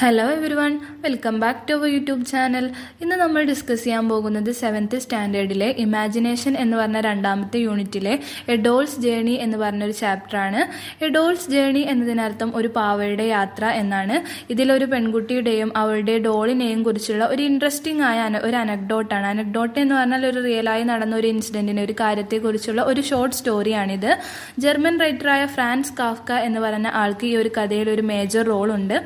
Hello everyone, welcome back to our YouTube channel. ഇന്ന് നമ്മൾ discuss ചെയ്യാൻ പോകുന്നത് 7th സ്റ്റാൻഡേർഡിലെ ഇമാജിനേഷൻ എന്ന് പറഞ്ഞ രണ്ടാമത്തെ യൂണിറ്റിലെ എ ഡോൾസ് ജേർണി എന്ന് പറഞ്ഞൊരു ചാപ്റ്ററാണ്. എ ഡോൾസ് ജേർണി എന്നതിനർത്ഥം ഒരു പാവയുടെ യാത്ര എന്നാണ്. ഇതിലൊരു പെൺകുട്ടിയുടെയും അവളുടെ ഡോളിനെയും കുറിച്ചുള്ള ഒരു ഇൻട്രസ്റ്റിംഗ് ആയ ഒരു അനക്ഡോട്ടാണ്. അനക്ഡോട്ട് എന്ന് പറഞ്ഞാൽ ഒരു റിയലായി നടന്ന ഒരു ഇൻസിഡൻറ്റിനെ, ഒരു കാര്യത്തെക്കുറിച്ചുള്ള ഒരു ഷോർട്ട് സ്റ്റോറിയാണിത്. ജർമ്മൻ റൈറ്ററായ ഫ്രാൻസ് കാഫ്ക എന്ന് പറഞ്ഞ ആൾക്ക് ഈ ഒരു കഥയിൽ ഒരു മേജർ റോളുണ്ട്.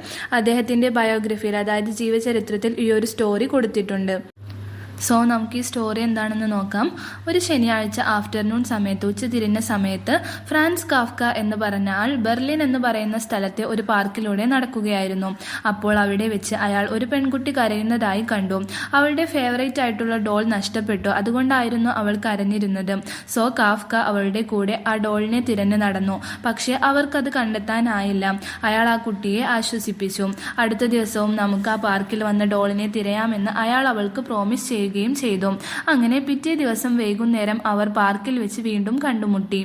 അദ്ദേഹത്തിൻ്റെ ബയോഗ്രഫിയിൽ, അതായത് ജീവചരിത്രത്തിൽ ഈ ഒരു സ്റ്റോറി കൊടുത്തിട്ടുണ്ട്. സോ നമുക്ക് ഈ സ്റ്റോറി എന്താണെന്ന് നോക്കാം. ഒരു ശനിയാഴ്ച ആഫ്റ്റർനൂൺ സമയത്ത്, ഉച്ചതിരിഞ്ഞ സമയത്ത്, ഫ്രാൻസ് കാഫ്ക എന്ന് പറഞ്ഞ ആൾ ബെർലിൻ എന്ന് പറയുന്ന സ്ഥലത്തെ ഒരു പാർക്കിലൂടെ നടക്കുകയായിരുന്നു. അപ്പോൾ അവിടെ വെച്ച് അയാൾ ഒരു പെൺകുട്ടി കരയുന്നതായി കണ്ടു. അവളുടെ ഫേവറേറ്റ് ആയിട്ടുള്ള ഡോൾ നഷ്ടപ്പെട്ടു. അതുകൊണ്ടായിരുന്നു അവൾ കരഞ്ഞിരുന്നത്. സോ കാഫ്ക അവളുടെ കൂടെ ആ ഡോളിനെ തിരഞ്ഞു നടന്നു. പക്ഷെ അവർക്കത് കണ്ടെത്താനായില്ല. അയാൾ ആ കുട്ടിയെ ആശ്വസിപ്പിച്ചു. അടുത്ത ദിവസവും നമുക്ക് ആ പാർക്കിൽ വന്ന ഡോളിനെ തിരയാമെന്ന് അയാൾ അവൾക്ക് പ്രോമിസ് ചെയ്തു. അങ്ങനെ പിറ്റേ ദിവസം വൈകുന്നേരം അവർ പാർക്കിൽ വെച്ച് വീണ്ടും കണ്ടുമുട്ടി.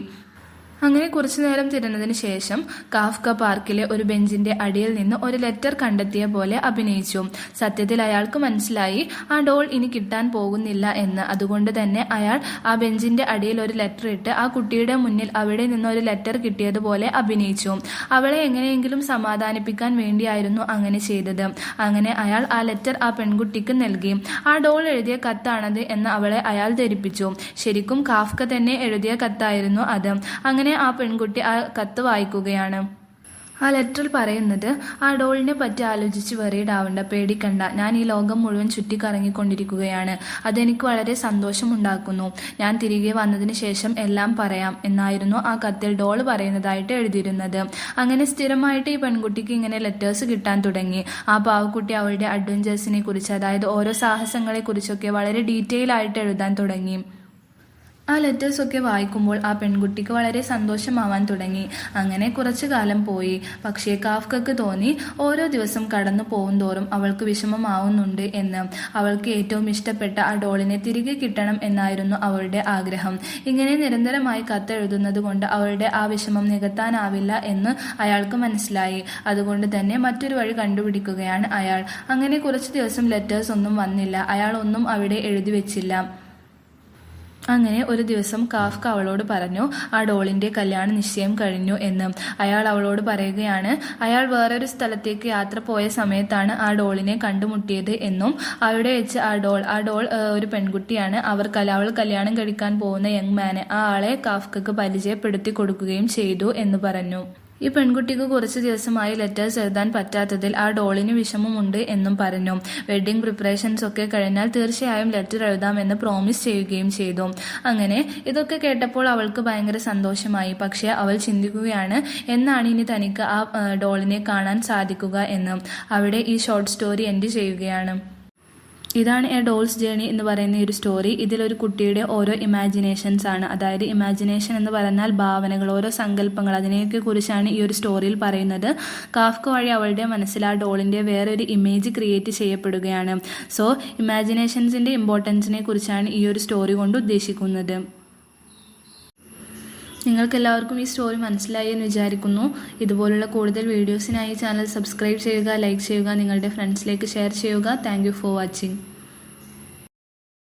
അങ്ങനെ കുറച്ചു നേരം തിരഞ്ഞതിന് ശേഷം കാഫ്ക പാർക്കിലെ ഒരു ബെഞ്ചിന്റെ അടിയിൽ നിന്ന് ഒരു ലെറ്റർ കണ്ടെത്തിയ പോലെ അഭിനയിച്ചു. സത്യത്തിൽ അയാൾക്ക് മനസ്സിലായി ആ ഡോൾ ഇനി കിട്ടാൻ പോകുന്നില്ല എന്ന്. അതുകൊണ്ട് തന്നെ അയാൾ ആ ബെഞ്ചിന്റെ അടിയിൽ ഒരു ലെറ്റർ ഇട്ട് ആ കുട്ടിയുടെ മുന്നിൽ അവിടെ നിന്ന് ഒരു ലെറ്റർ കിട്ടിയതുപോലെ അഭിനയിച്ചു. അവളെ എങ്ങനെയെങ്കിലും സമാധാനിപ്പിക്കാൻ വേണ്ടിയായിരുന്നു അങ്ങനെ ചെയ്തത്. അങ്ങനെ അയാൾ ആ ലെറ്റർ ആ പെൺകുട്ടിക്ക് നൽകി. ആ ഡോൾ എഴുതിയ കത്താണത് എന്ന് അവളെ അയാൾ ധരിപ്പിച്ചു. ശരിക്കും കാഫ്ക തന്നെ എഴുതിയ കത്തായിരുന്നു അത്. അങ്ങനെ ആ പെൺകുട്ടി ആ കത്ത് വായിക്കുകയാണ്. ആ ലെറ്ററിൽ പറയുന്നത്, ആ ഡോളിനെ പറ്റി ആലോചിച്ച് വെറീഡ് ആവണ്ട, പേടിക്കണ്ട, ഞാൻ ഈ ലോകം മുഴുവൻ ചുറ്റിക്കറങ്ങിക്കൊണ്ടിരിക്കുകയാണ്. അതെനിക്ക് വളരെ സന്തോഷമുണ്ടാക്കുന്നു. ഞാൻ തിരികെ വന്നതിന് ശേഷം എല്ലാം പറയാം എന്നായിരുന്നു ആ കത്തിൽ ഡോൾ പറയുന്നതായിട്ട് എഴുതിയിരുന്നത്. അങ്ങനെ സ്ഥിരമായിട്ട് ഈ പെൺകുട്ടിക്ക് ഇങ്ങനെ ലെറ്റേഴ്സ് കിട്ടാൻ തുടങ്ങി. ആ പാവക്കുട്ടി അവളുടെ അഡ്വഞ്ചേഴ്സിനെ കുറിച്ച്, അതായത് ഓരോ സാഹസങ്ങളെ കുറിച്ചൊക്കെ വളരെ ഡീറ്റെയിൽ ആയിട്ട് എഴുതാൻ തുടങ്ങി. ആ ലെറ്റേഴ്സൊക്കെ വായിക്കുമ്പോൾ ആ പെൺകുട്ടിക്ക് വളരെ സന്തോഷമാവാൻ തുടങ്ങി. അങ്ങനെ കുറച്ചു കാലം പോയി. പക്ഷേ കാഫ്കക്ക് തോന്നി ഓരോ ദിവസം കടന്നു പോകുന്തോറും അവൾക്ക് വിഷമമാവുന്നുണ്ട് എന്ന്. അവൾക്ക് ഏറ്റവും ഇഷ്ടപ്പെട്ട ആ ഡോളിനെ തിരികെ കിട്ടണം എന്നായിരുന്നു അവളുടെ ആഗ്രഹം. ഇങ്ങനെ നിരന്തരമായി കത്തെഴുതുന്നത് കൊണ്ട് അവളുടെ ആ വിഷമം നികത്താനാവില്ല എന്ന് അയാൾക്ക് മനസ്സിലായി. അതുകൊണ്ട് തന്നെ മറ്റൊരു വഴി കണ്ടുപിടിക്കുകയാണ് അയാൾ. അങ്ങനെ കുറച്ച് ദിവസം ലെറ്റേഴ്സ് ഒന്നും വന്നില്ല. അയാൾ ഒന്നും അവിടെ എഴുതി വെച്ചില്ല. അങ്ങനെ ഒരു ദിവസം കാഫ്ക അവളോട് പറഞ്ഞു ആ ഡോളിന്റെ കല്യാണ നിശ്ചയം കഴിഞ്ഞു എന്ന്. അയാൾ അവളോട് പറയുകയാണ് അയാൾ വേറൊരു സ്ഥലത്തേക്ക് യാത്ര പോയ സമയത്താണ് ആ ഡോളിനെ കണ്ടുമുട്ടിയത് എന്നും അവിടെ വെച്ച് ആ ഡോൾ ഒരു പെൺകുട്ടിയാണ്. അവൾ കല്യാണം കഴിക്കാൻ പോകുന്ന യങ് മാനെ, ആ ആളെ കാഫ്കക്ക് പരിചയപ്പെടുത്തി കൊടുക്കുകയും ചെയ്തു എന്ന് പറഞ്ഞു. ഈ പെൺകുട്ടിക്ക് കുറച്ച് ദിവസമായി ലെറ്റേഴ്സ് എഴുതാൻ പറ്റാത്തതിൽ ആ ഡോളിന് വിഷമമുണ്ട് എന്നും പറഞ്ഞു. വെഡ്ഡിംഗ് പ്രിപ്പറേഷൻസ് ഒക്കെ കഴിഞ്ഞാൽ തീർച്ചയായും ലെറ്റർ എഴുതാമെന്ന് പ്രോമിസ് ചെയ്യുകയും ചെയ്തു. അങ്ങനെ ഇതൊക്കെ കേട്ടപ്പോൾ അവൾക്ക് ഭയങ്കര സന്തോഷമായി. പക്ഷേ അവൾ ചിന്തിക്കുകയാണ്, എന്നാണ് ഇനി തനിക്ക് ആ ഡോളിനെ കാണാൻ സാധിക്കുക എന്ന്. അവിടെ ഈ ഷോർട്ട് സ്റ്റോറി എൻഡ് ചെയ്യുകയാണ്. ഇതാണ് എ ഡോൾസ് ജേർണി എന്ന് പറയുന്ന ഒരു സ്റ്റോറി. ഇതിലൊരു കുട്ടിയുടെ ഓരോ ഇമാജിനേഷൻസ് ആണ്. അതായത് ഇമാജിനേഷൻ എന്ന് പറഞ്ഞാൽ ഭാവനകൾ, ഓരോ സങ്കല്പങ്ങൾ, അതിനെയൊക്കെ കുറിച്ചാണ് ഈ ഒരു സ്റ്റോറിയിൽ പറയുന്നത്. കാഫ്ക വഴി അവളുടെ മനസ്സിൽ ആ ഡോളിന്റെ വേറൊരു ഇമേജ് ക്രിയേറ്റ് ചെയ്യപ്പെടുകയാണ്. സോ ഇമാജിനേഷൻസിന്റെ ഇമ്പോർട്ടൻസിനെ കുറിച്ചാണ് ഈ ഒരു സ്റ്റോറി കൊണ്ട് ഉദ്ദേശിക്കുന്നത്. നിങ്ങൾക്കെല്ലാവർക്കും ഈ സ്റ്റോറി മനസ്സിലായി എന്ന് വിചാരിക്കുന്നു. ഇതുപോലുള്ള കൂടുതൽ വീഡിയോസിനായി ചാനൽ സബ്സ്ക്രൈബ് ചെയ്യുക, ലൈക്ക് ചെയ്യുക, നിങ്ങളുടെ ഫ്രണ്ട്സിലേക്ക് ഷെയർ ചെയ്യുക. Thank you for watching.